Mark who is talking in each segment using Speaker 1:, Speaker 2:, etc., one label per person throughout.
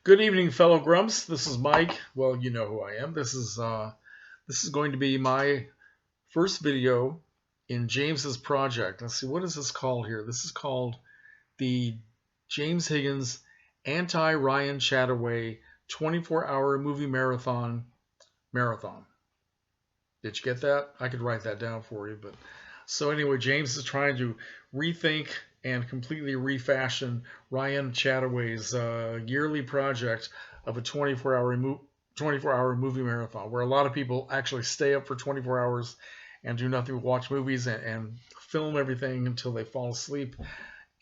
Speaker 1: Good evening, fellow Grumps. This is Mike. Well, you know who I am. This is going to be my first video in James's project. Let's see, what is this called here? This is called the James Higgins Anti-Ryan Chattaway 24-hour movie marathon. Did you get that? I could write that down for you, but so anyway, James is trying to rethink and completely refashion Ryan Chattaway's yearly project of a 24-hour movie marathon, where a lot of people actually stay up for 24 hours and do nothing but watch movies and film everything until they fall asleep.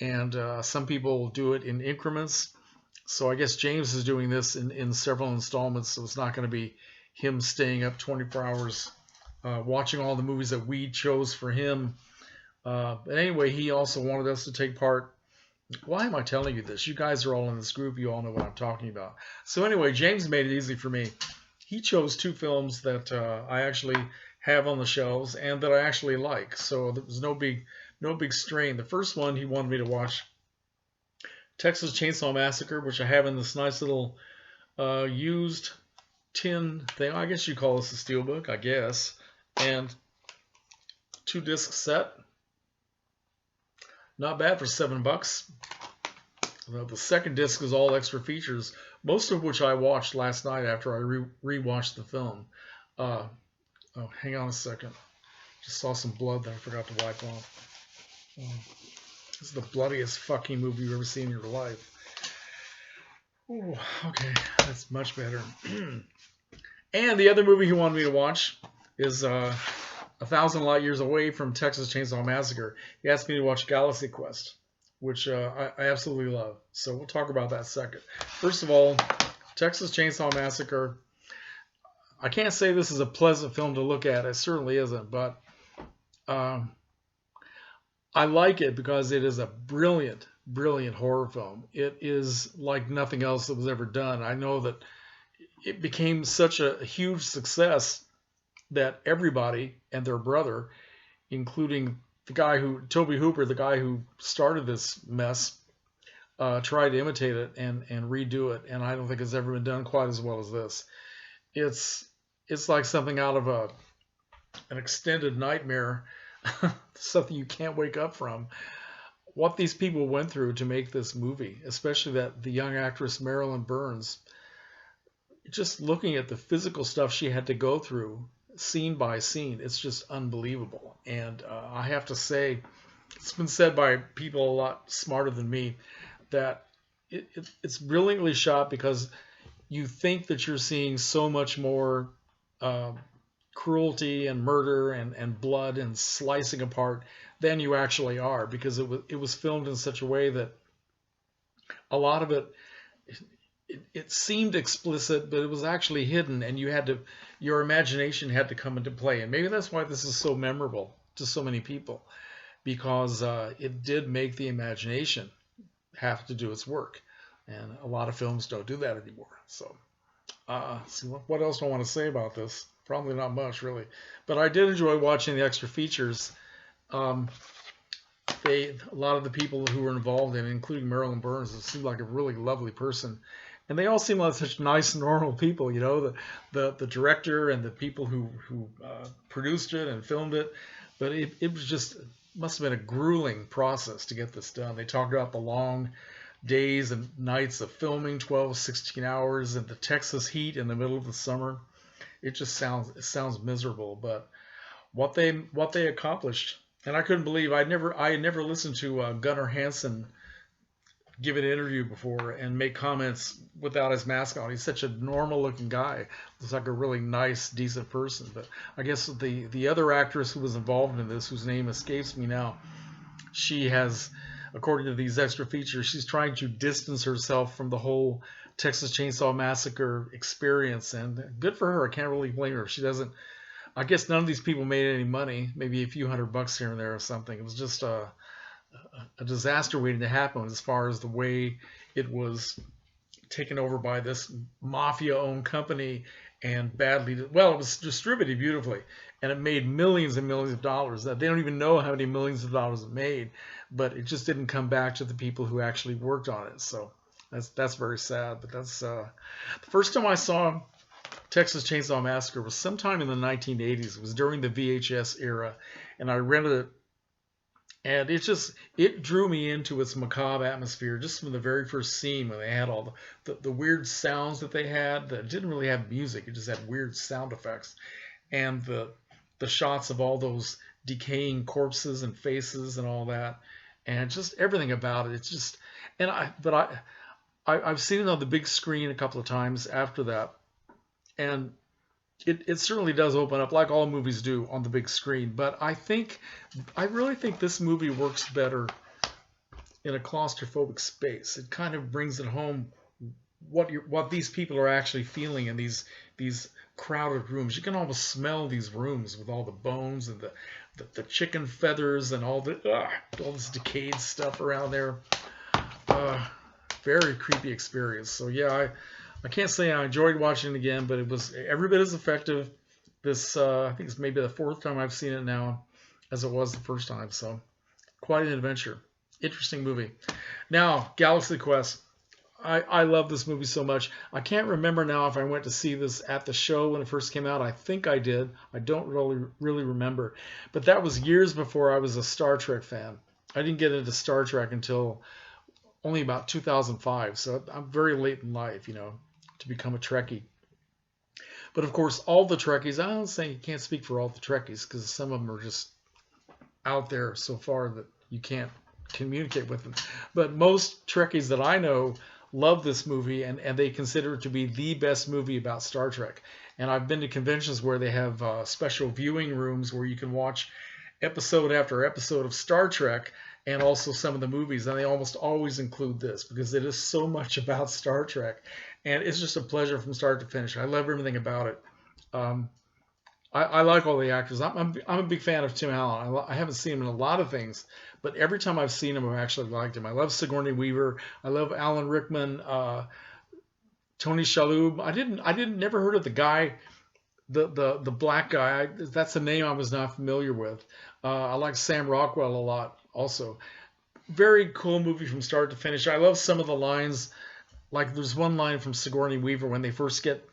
Speaker 1: And some people do it in increments. So I guess James is doing this in several installments, so it's not going to be him staying up 24 hours watching all the movies that we chose for him. But anyway, he also wanted us to take part. Why am I telling you this? You guys are all in this group. You all know what I'm talking about. So anyway, James made it easy for me. He chose two films that I actually have on the shelves and that I actually like. So there was no big strain. The first one he wanted me to watch, Texas Chainsaw Massacre, which I have in this nice little used tin thing. I guess you call this a steelbook, I guess. And 2-disc set. Not bad for $7. The second disc is all extra features, most of which I watched last night after I rewatched the film. Oh, hang on a second. Just saw some blood that I forgot to wipe off. This is the bloodiest fucking movie you've ever seen in your life. Ooh, okay, that's much better. And the other movie he wanted me to watch is 1,000 Light Years Away from Texas Chainsaw Massacre. He asked me to watch Galaxy Quest, which I absolutely love. So we'll talk about that second. First of all, Texas Chainsaw Massacre. I can't say this is a pleasant film to look at. It certainly isn't, but I like it because it is a brilliant, brilliant horror film. It is like nothing else that was ever done. I know that it became such a huge success that everybody and their brother, including the guy Toby Hooper, the guy who started this mess, tried to imitate it and redo it. And I don't think it's ever been done quite as well as this. It's like something out of an extended nightmare, something you can't wake up from. What these people went through to make this movie, especially the young actress Marilyn Burns, just looking at the physical stuff she had to go through, scene by scene, it's just unbelievable. And I have to say, it's been said by people a lot smarter than me that it's brilliantly shot because you think that you're seeing so much more cruelty and murder and blood and slicing apart than you actually are, because it was filmed in such a way that a lot of it seemed explicit, but it was actually hidden, and your imagination had to come into play. And maybe that's why this is so memorable to so many people, because it did make the imagination have to do its work. And a lot of films don't do that anymore. So what else do I want to say about this? Probably not much, really. But I did enjoy watching the extra features. A lot of the people who were involved in it, including Marilyn Burns, it seemed like a really lovely person. And they all seem like such nice, normal people, you know, the director and the people who produced it and filmed it. But it was just, must have been a grueling process to get this done. They talked about the long days and nights of filming, 12, 16 hours, and the Texas heat in the middle of the summer. It sounds miserable, but what they accomplished, and I couldn't believe I had never listened to Gunnar Hansen give an interview before and make comments without his mask on. He's such a normal looking guy. Looks like a really nice, decent person. But I guess the other actress who was involved in this, whose name escapes me now, she has, according to these extra features, she's trying to distance herself from the whole Texas Chainsaw Massacre experience. And good for her. I can't really blame her. She doesn't, I guess none of these people made any money, maybe a few $100 here and there or something. It was just a disaster waiting to happen as far as the way it was taken over by this mafia-owned company and it was distributed beautifully, and it made millions and millions of dollars. That they don't even know how many millions of dollars it made, but it just didn't come back to the people who actually worked on it. So That's very sad. But that's the first time I saw Texas Chainsaw Massacre was sometime in the 1980s. It was during the VHS era, and I rented it, and it drew me into its macabre atmosphere just from the very first scene when they had all the weird sounds that they had that didn't really have music. It just had weird sound effects, and the shots of all those decaying corpses and faces and all that, and just everything about it. It's just and I but I've seen it on the big screen a couple of times after that, and it certainly does open up like all movies do on the big screen. But I really think this movie works better in a claustrophobic space. It kind of brings it home what these people are actually feeling in these crowded rooms. You can almost smell these rooms with all the bones and the chicken feathers and all this decayed stuff around there. Very creepy experience. So yeah, I can't say I enjoyed watching it again, but it was every bit as effective. This I think it's maybe the fourth time I've seen it now, as it was the first time. So quite an adventure. Interesting movie. Now, Galaxy Quest. I love this movie so much. I can't remember now if I went to see this at the show when it first came out. I think I did. I don't really remember. But that was years before I was a Star Trek fan. I didn't get into Star Trek until only about 2005. So I'm very late in life, to become a Trekkie. But of course, all the Trekkies, I don't say you can't speak for all the Trekkies because some of them are just out there so far that you can't communicate with them. But most Trekkies that I know love this movie, and they consider it to be the best movie about Star Trek. And I've been to conventions where they have special viewing rooms where you can watch episode after episode of Star Trek and also some of the movies, and they almost always include this because it is so much about Star Trek, and it's just a pleasure from start to finish. I love everything about it. I like all the actors. I'm a big fan of Tim Allen. I haven't seen him in a lot of things, but every time I've seen him, I've actually liked him. I love Sigourney Weaver. I love Alan Rickman, Tony Shalhoub. Never heard of the guy, the black guy. That's a name I was not familiar with. I like Sam Rockwell a lot also. Very cool movie from start to finish. I love some of the lines. Like there's one line from Sigourney Weaver when they first get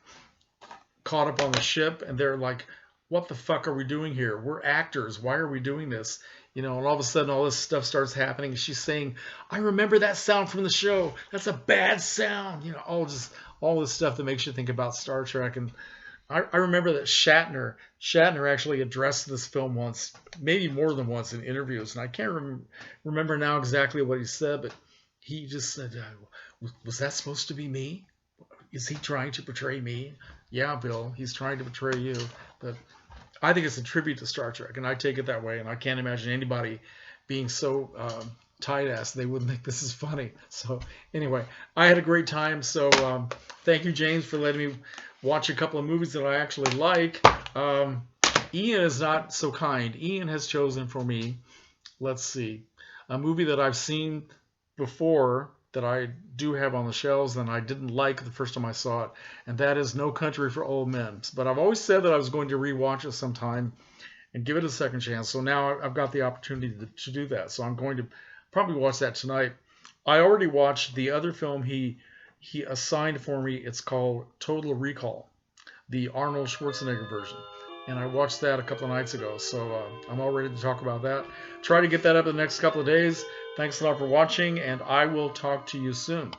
Speaker 1: caught up on the ship and they're like, what the fuck are we doing here? We're actors. Why are we doing this? And all of a sudden all this stuff starts happening. She's saying, I remember that sound from the show. That's a bad sound. All this stuff that makes you think about Star Trek. And I remember that Shatner actually addressed this film once, maybe more than once in interviews. And I can't remember now exactly what he said, but he just said, was that supposed to be me? Is he trying to portray me? Yeah, Bill, he's trying to portray you. But I think it's a tribute to Star Trek, and I take it that way, and I can't imagine anybody being so tight-ass they wouldn't think this is funny. So anyway, I had a great time, so thank you, James, for letting me watch a couple of movies that I actually like. Ian is not so kind. Ian has chosen for me, let's see, a movie that I've seen before that I do have on the shelves and I didn't like the first time I saw it, and that is No Country for Old Men. But I've always said that I was going to rewatch it sometime and give it a second chance. So now I've got the opportunity to do that. So I'm going to probably watch that tonight. I already watched the other film he assigned for me. It's called Total Recall, the Arnold Schwarzenegger version. And I watched that a couple of nights ago, so I'm all ready to talk about that. Try to get that up in the next couple of days. Thanks a lot for watching, and I will talk to you soon.